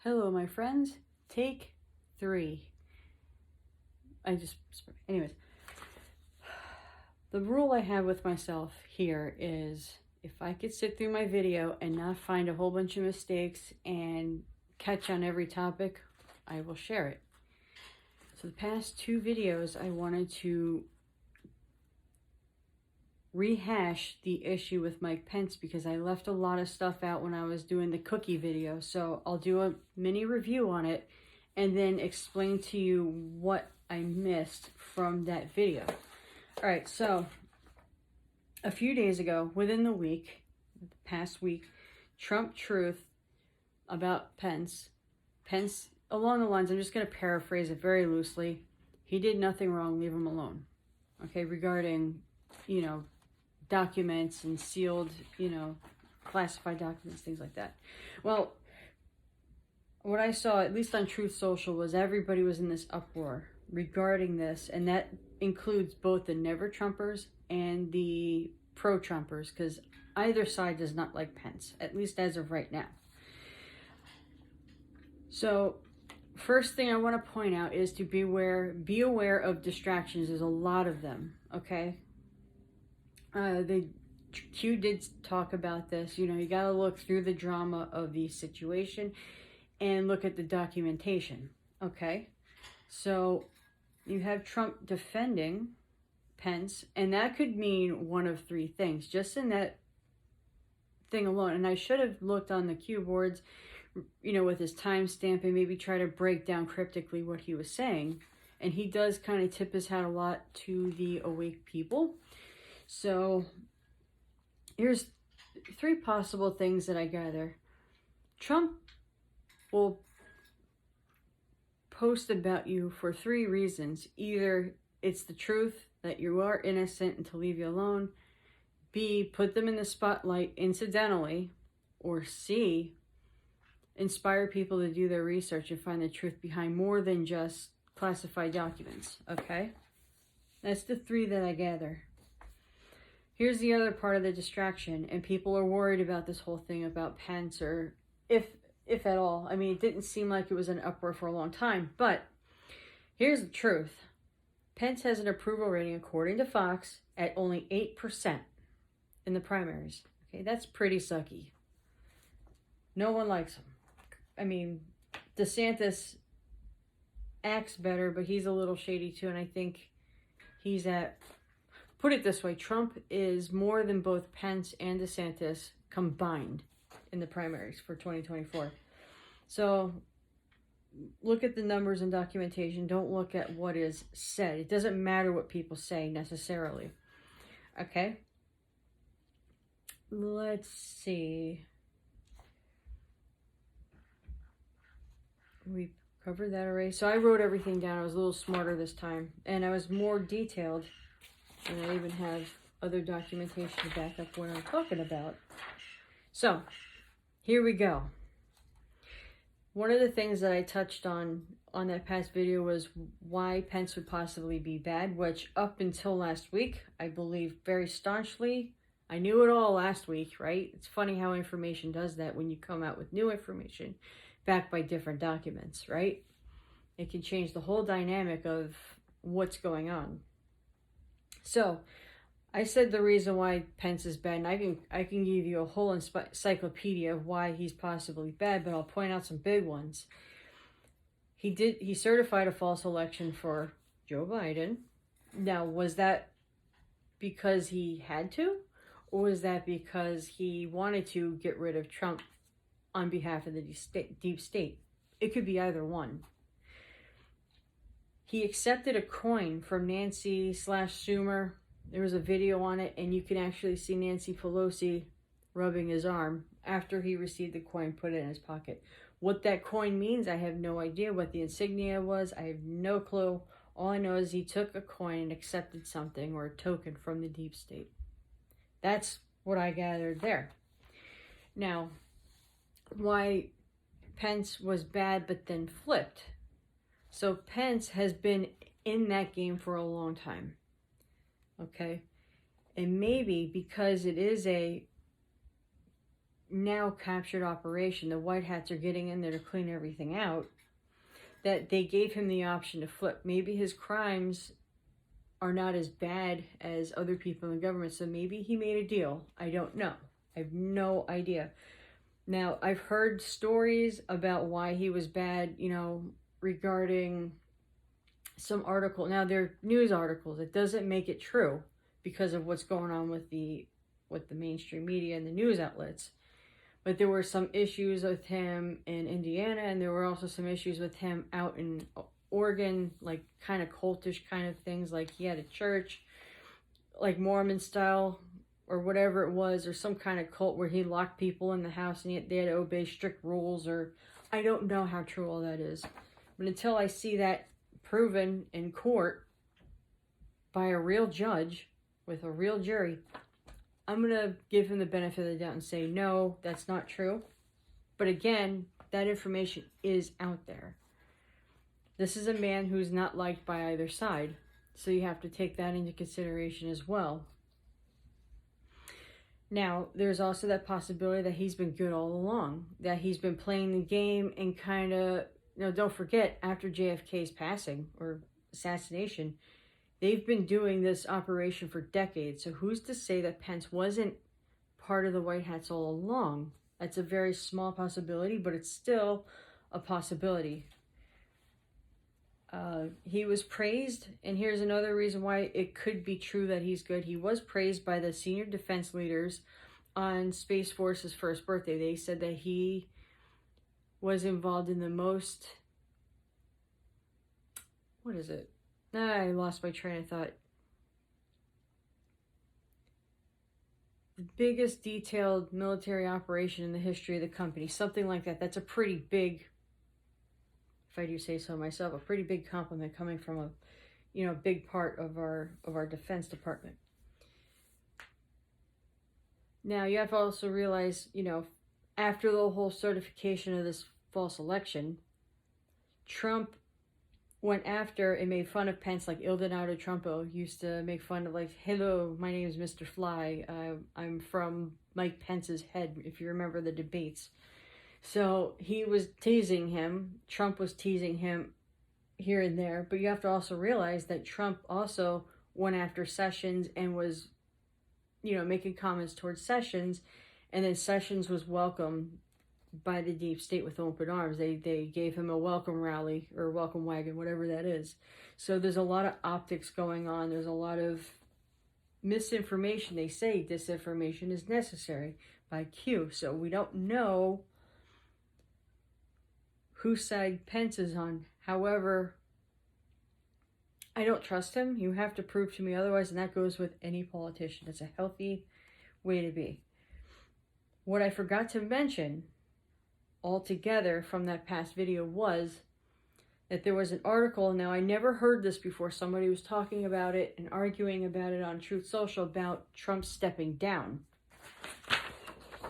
Hello, my friends. Take 3. Anyways, the rule I have with myself here is if I could sit through my video and not find a whole bunch of mistakes and catch on every topic, I will share it. So the past 2 videos, I wanted to rehash the issue with Mike Pence because I left a lot of stuff out when I was doing the cookie video. So I'll do a mini review on it and then explain to you what I missed from that video. All right, so a few days ago, within the past week, Trump truth about Pence, along the lines, I'm just going to paraphrase it very loosely. He did nothing wrong, leave him alone. Okay, regarding, documents and sealed, classified documents, things like that. Well, what I saw, at least on Truth Social, was everybody was in this uproar regarding this, and that includes both the Never Trumpers and the pro-Trumpers, because either side does not like Pence, at least as of right now. So, first thing I want to point out is to be aware of distractions. There's a lot of them, okay? The Q did talk about this. You got to look through the drama of the situation and look at the documentation, okay? So you have Trump defending Pence, and that could mean one of 3 things, just in that thing alone. And I should have looked on the Q boards, with his timestamp and maybe try to break down cryptically what he was saying. And he does kind of tip his hat a lot to the awake people. So here's 3 possible things that I gather. Trump will post about you for 3 reasons. Either it's the truth, that you are innocent and to leave you alone. B, put them in the spotlight incidentally. Or C, inspire people to do their research and find the truth behind more than just classified documents. Okay? That's the 3 that I gather. Here's the other part of the distraction, and people are worried about this whole thing about Pence, or if at all. I mean, it didn't seem like it was an uproar for a long time, but here's the truth. Pence has an approval rating, according to Fox, at only 8% in the primaries. Okay, that's pretty sucky. No one likes him. I mean, DeSantis acts better, but he's a little shady too, and I think he's at... Put it this way, Trump is more than both Pence and DeSantis combined in the primaries for 2024. So look at the numbers and documentation. Don't look at what is said. It doesn't matter what people say necessarily. Okay? Let's see. We covered that already. So I wrote everything down. I was a little smarter this time. And I was more detailed. And I even have other documentation to back up what I'm talking about. So, here we go. One of the things that I touched on that past video was why Pence would possibly be bad, which up until last week, I believe very staunchly. I knew it all last week, right? It's funny how information does that when you come out with new information backed by different documents, right? It can change the whole dynamic of what's going on. So, I said the reason why Pence is bad, and I can give you a whole encyclopedia of why he's possibly bad, but I'll point out some big ones. He certified a false election for Joe Biden. Now, was that because he had to, or was that because he wanted to get rid of Trump on behalf of the deep state? It could be either one. He accepted a coin from Nancy/Schumer. There was a video on it, and you can actually see Nancy Pelosi rubbing his arm after he received the coin, put it in his pocket. What that coin means, I have no idea. What the insignia was, I have no clue. All I know is he took a coin and accepted something, or a token, from the deep state. That's what I gathered there. Now, why Pence was bad but then flipped. So Pence has been in that game for a long time, okay? And maybe because it is a now captured operation, the white hats are getting in there to clean everything out, that they gave him the option to flip. Maybe his crimes are not as bad as other people in the government, so maybe he made a deal. I don't know. I have no idea. Now, I've heard stories about why he was bad, regarding some article. Now, they're news articles. It doesn't make it true because of what's going on with the mainstream media and the news outlets. But there were some issues with him in Indiana, and there were also some issues with him out in Oregon, like kind of cultish kind of things. Like he had a church, like Mormon style or whatever it was, or some kind of cult where he locked people in the house and they had to obey strict rules, or I don't know how true all that is. But until I see that proven in court by a real judge with a real jury, I'm going to give him the benefit of the doubt and say, no, that's not true. But again, that information is out there. This is a man who's not liked by either side. So you have to take that into consideration as well. Now, there's also that possibility that he's been good all along. That he's been playing the game and kind of, don't forget, after JFK's passing or assassination, they've been doing this operation for decades. So who's to say that Pence wasn't part of the White Hats all along? That's a very small possibility, but it's still a possibility. He was praised, and here's another reason why it could be true that he's good. He was praised by the senior defense leaders on Space Force's first birthday. They said that he was involved in the most... What is it? I lost my train of thought. The biggest detailed military operation in the history of the company. Something like that. That's a pretty big, if I do say so myself, a pretty big compliment coming from a big part of our Defense Department. Now, you have to also realize, after the whole certification of this false election, Trump went after and made fun of Pence, like Il Donato Trumpo used to make fun of, like, hello, my name is Mr. Fly. I'm from Mike Pence's head, if you remember the debates. So he was teasing him. Trump was teasing him here and there. But you have to also realize that Trump also went after Sessions and was, making comments towards Sessions. And then Sessions was welcomed by the deep state with open arms. They gave him a welcome rally or welcome wagon, whatever that is. So there's a lot of optics going on. There's a lot of misinformation. They say disinformation is necessary by Q. So we don't know whose side Pence is on. However, I don't trust him. You have to prove to me otherwise, and that goes with any politician. It's a healthy way to be. What I forgot to mention altogether from that past video was that there was an article. Now, I never heard this before. Somebody was talking about it and arguing about it on Truth Social about Trump stepping down.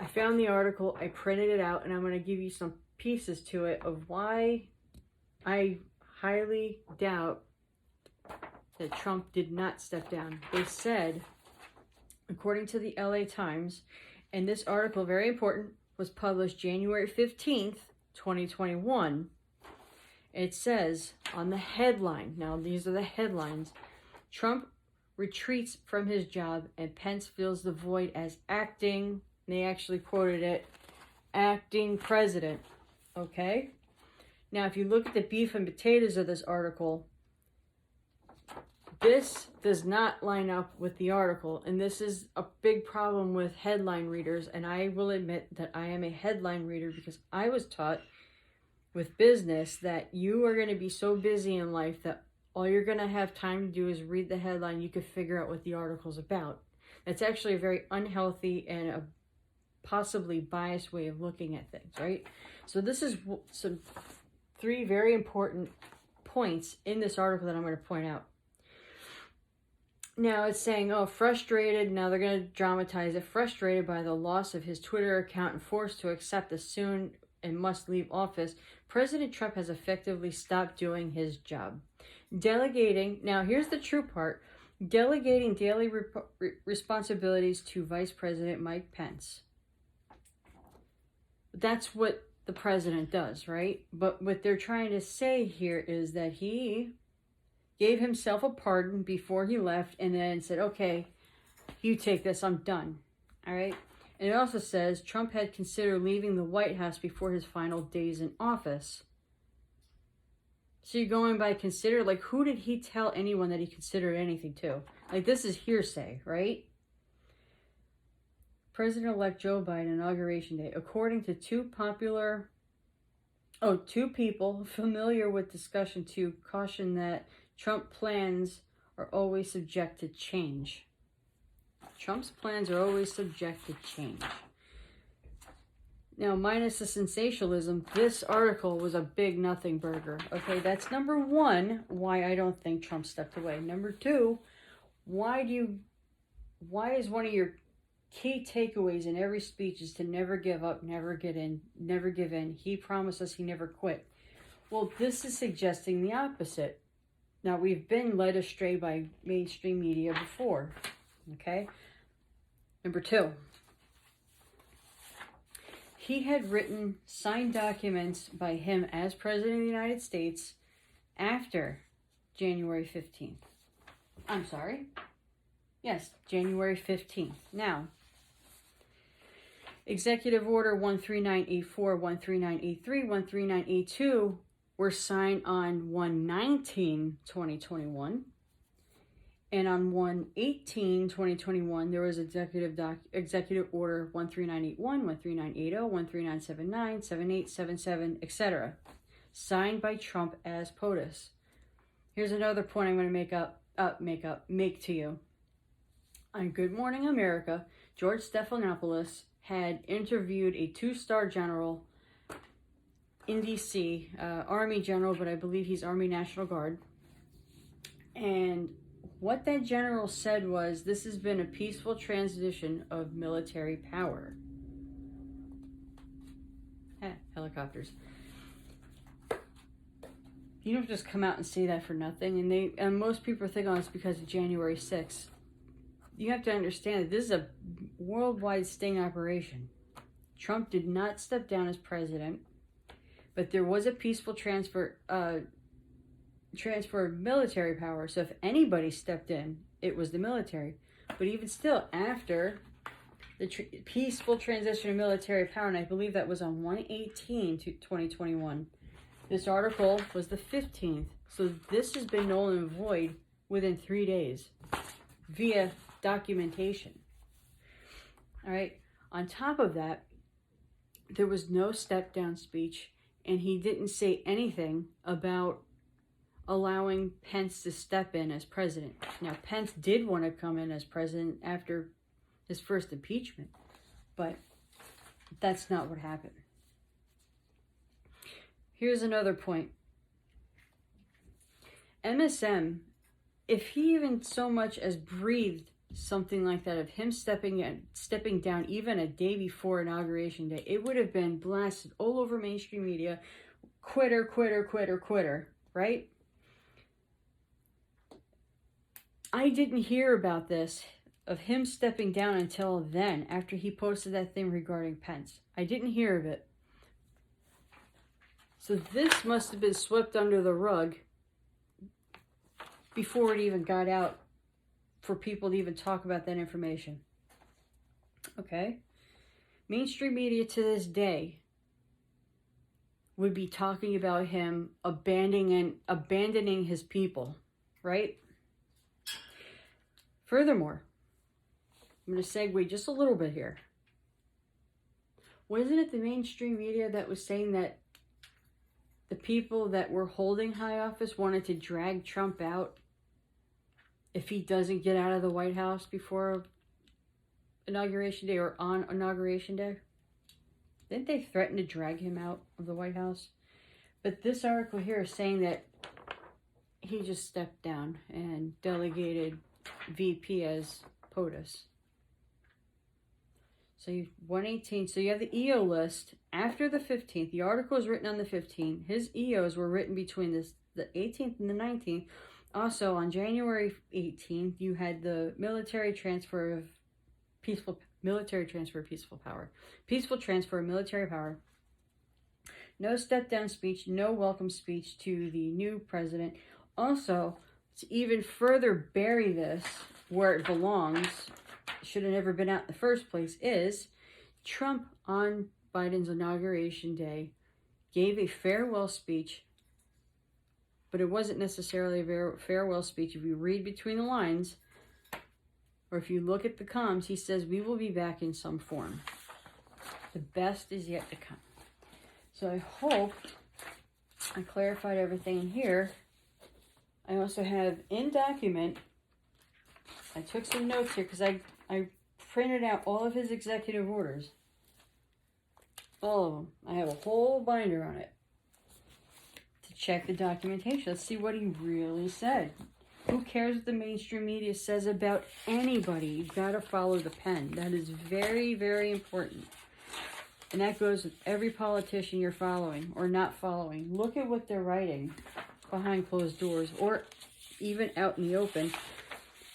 I found the article, I printed it out, and I'm going to give you some pieces to it of why I highly doubt that Trump did not step down. They said, according to the LA Times, and this article, very important, was published January 15th, 2021. It says on the headline, now these are the headlines, Trump retreats from his job and Pence fills the void as acting, they actually quoted it, acting president. Okay? Now, if you look at the beef and potatoes of this article, this does not line up with the article, and this is a big problem with headline readers, and I will admit that I am a headline reader because I was taught with business that you are going to be so busy in life that all you're going to have time to do is read the headline. You could figure out what the article's about. That's actually a very unhealthy and a possibly biased way of looking at things, right? So this is some 3 very important points in this article that I'm going to point out. Now it's saying, frustrated, now they're going to dramatize it, frustrated by the loss of his Twitter account and forced to accept the soon and must leave office, President Trump has effectively stopped doing his job. Delegating, now here's the true part, delegating daily responsibilities to Vice President Mike Pence. That's what the president does, right? But what they're trying to say here is that he gave himself a pardon before he left and then said, okay, you take this, I'm done. All right? And it also says Trump had considered leaving the White House before his final days in office. So you're going by consider, like, who did he tell anyone that he considered anything to? Like, this is hearsay, right? President-elect Joe Biden, Inauguration Day. According to two people familiar with discussion to caution that Trump plans are always subject to change. Trump's plans are always subject to change. Now, minus the sensationalism, this article was a big nothing burger. Okay, that's number one, why I don't think Trump stepped away. Number two, why is one of your key takeaways in every speech is to never give up, never give in. He promised us he never quit. Well, this is suggesting the opposite. Now, we've been led astray by mainstream media before. Okay? Number two, he had written signed documents by him as President of the United States after January 15th. I'm sorry. Yes, January 15th. Now, Executive Order 13984, 13983, 13982 were signed on 1/19/2021. And on 1/18/2021, there was Executive Order 13981, 13980, 13979, 7877, etc. Signed by Trump as POTUS. Here's another point I'm going to make to you. On Good Morning America, George Stephanopoulos had interviewed a 2-star general in D.C., Army general, but I believe he's Army National Guard. And what that general said was, this has been a peaceful transition of military power. Helicopters. You don't just come out and say that for nothing. And most people think, oh, it's because of January 6th. You have to understand that this is a worldwide sting operation. Trump did not step down as president, but there was a peaceful transfer of military power. So if anybody stepped in, it was the military. But even still, after the peaceful transition of military power, and I believe that was on 1/18/2021, this article was the 15th. So this has been null and void within 3 days via documentation. All right. On top of that, there was no step down speech, and he didn't say anything about allowing Pence to step in as president. Now, Pence did want to come in as president after his first impeachment, but that's not what happened. Here's another point. MSM, if he even so much as breathed something like that of him stepping down even a day before Inauguration Day, it would have been blasted all over mainstream media. Quitter, quitter, quitter, quitter, right? I didn't hear about this, of him stepping down, until then, after he posted that thing regarding Pence. I didn't hear of it. So this must have been swept under the rug before it even got out for people to even talk about that information. Okay? Mainstream media to this day would be talking about him abandoning his people, right? Furthermore, I'm going to segue just a little bit here. Wasn't it the mainstream media that was saying that the people that were holding high office wanted to drag Trump out if he doesn't get out of the White House before Inauguration Day or on Inauguration Day? Didn't they threaten to drag him out of the White House? But this article here is saying that he just stepped down and delegated VP as POTUS. So you 118. So you have the EO list after the 15th. The article was written on the 15th. His EOs were written between the 18th and the 19th. Also on January 18th, you had the military transfer of Military transfer, peaceful power. Peaceful transfer, military power. No step-down speech, no welcome speech to the new president. Also, to even further bury this where it belongs, should have never been out in the first place, is Trump on Biden's inauguration day gave a farewell speech, but it wasn't necessarily a farewell speech. If you read between the lines, or if you look at the comms, he says, we will be back in some form. The best is yet to come. So I hope I clarified everything in here. I also have in document, I took some notes here because I printed out all of his executive orders. All of them. I have a whole binder on it to check the documentation. Let's see what he really said. Who cares what the mainstream media says about anybody? You've got to follow the pen. That is very, very important. And that goes with every politician you're following or not following. Look at what they're writing behind closed doors or even out in the open.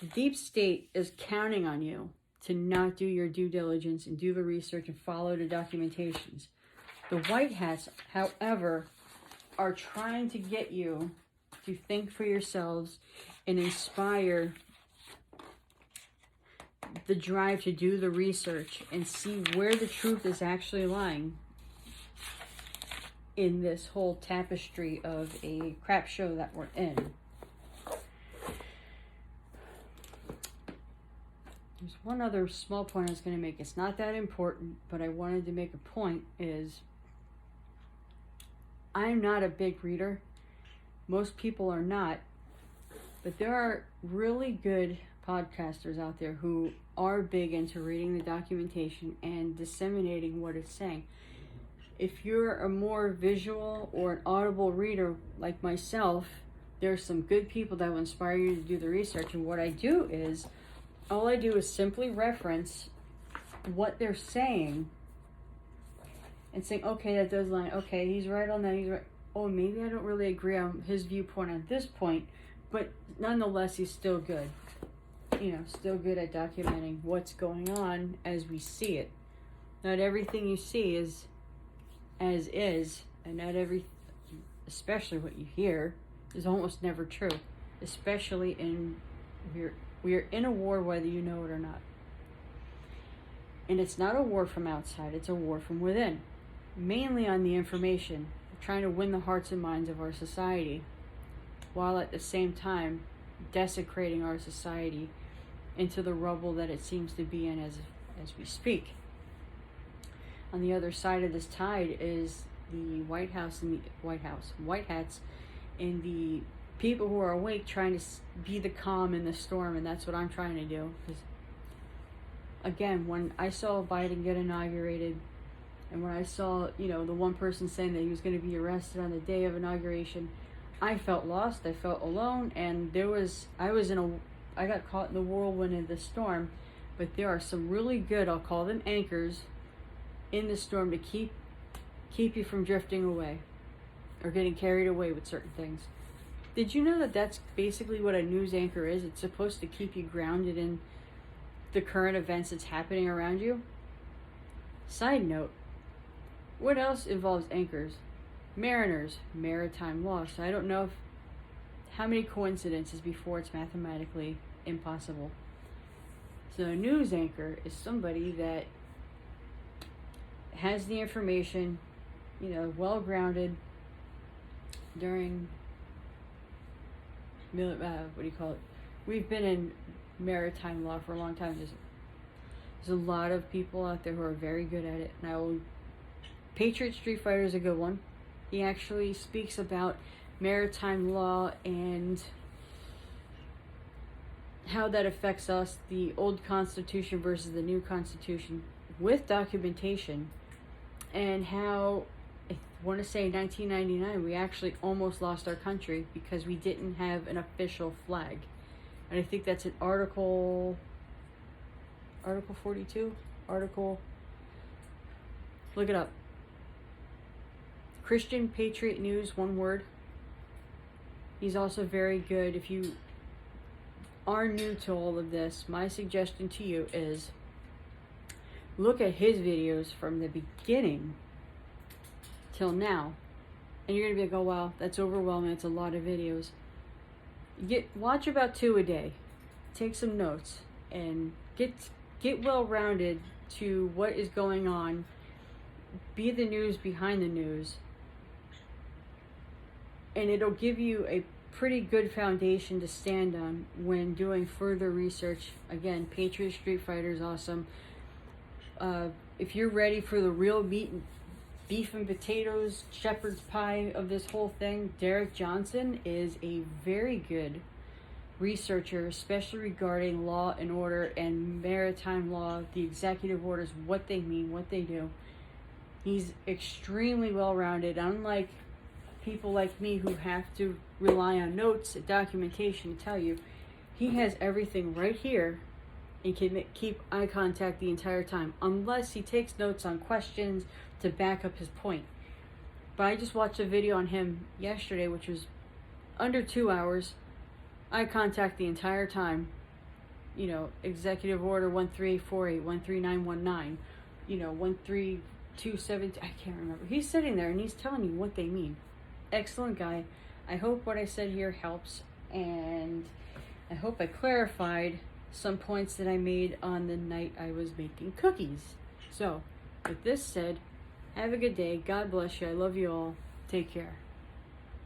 The deep state is counting on you to not do your due diligence and do the research and follow the documentations. The white hats, however, are trying to get you to think for yourselves and inspire the drive to do the research and see where the truth is actually lying in this whole tapestry of a crap show that we're in. There's one other small point I was going to make. It's not that important, but I wanted to make a point is I'm not a big reader. Most people are not. But there are really good podcasters out there who are big into reading the documentation and disseminating what it's saying. If you're a more visual or an audible reader like myself, there's some good people that will inspire you to do the research. And what I do is, all I do is simply reference what they're saying and saying, okay, that does line. Okay, he's right on that. He's right. Oh, maybe I don't really agree on his viewpoint on this point, but nonetheless, he's still good. Still good at documenting what's going on as we see it. Not everything you see is as is, and not every, especially what you hear, is almost never true. Especially we are in a war whether you know it or not. And it's not a war from outside, it's a war from within. Mainly on the information. We're trying to win the hearts and minds of our society, while at the same time desecrating our society into the rubble that it seems to be in as we speak. On the other side of this tide is the White Hats and the people who are awake trying to be the calm in the storm, and that's what I'm trying to do. Because again, when I saw Biden get inaugurated, and when I saw, the one person saying that he was going to be arrested on the day of inauguration, I felt lost, I felt alone, and I got caught in the whirlwind of the storm, but there are some really good, I'll call them anchors, in the storm to keep you from drifting away or getting carried away with certain things. Did you know that that's basically what a news anchor is? It's supposed to keep you grounded in the current events that's happening around you. Side note, what else involves anchors? Mariners, maritime law. So I don't know how many coincidences before it's mathematically impossible. So a news anchor is somebody that has the information, well grounded during, we've been in maritime law for a long time. There's a lot of people out there who are very good at it. Patriot Street Fighter is a good one. He actually speaks about maritime law and how that affects us, the old Constitution versus the new Constitution, with documentation, and how, I want to say 1999, we actually almost lost our country because we didn't have an official flag. And I think that's in Article 42? Look it up. Christian Patriot News, one word. He's also very good. If you are new to all of this, my suggestion to you is look at his videos from the beginning till now, and you're gonna be like, oh wow, that's overwhelming, it's a lot of videos. Watch about 2 a day, take some notes, and get well rounded to what is going on. Be the news behind the news, and it'll give you a pretty good foundation to stand on when doing further research. Again, Patriot Street Fighter is awesome. If you're ready for the real meat and beef and potatoes, shepherd's pie of this whole thing, Derek Johnson is a very good researcher, especially regarding law and order and maritime law, the executive orders, what they mean, what they do. He's extremely well-rounded, unlike people like me who have to rely on notes and documentation to tell you. He has everything right here and can keep eye contact the entire time, unless he takes notes on questions to back up his point. But I just watched a video on him yesterday, which was under 2 hours, eye contact the entire time. You know, Executive Order 13848, 13919, 13270, I can't remember. He's sitting there and he's telling you what they mean. Excellent guy. I hope what I said here helps, and I hope I clarified some points that I made on the night I was making cookies. So, with this said, have a good day. God bless you. I love you all. Take care.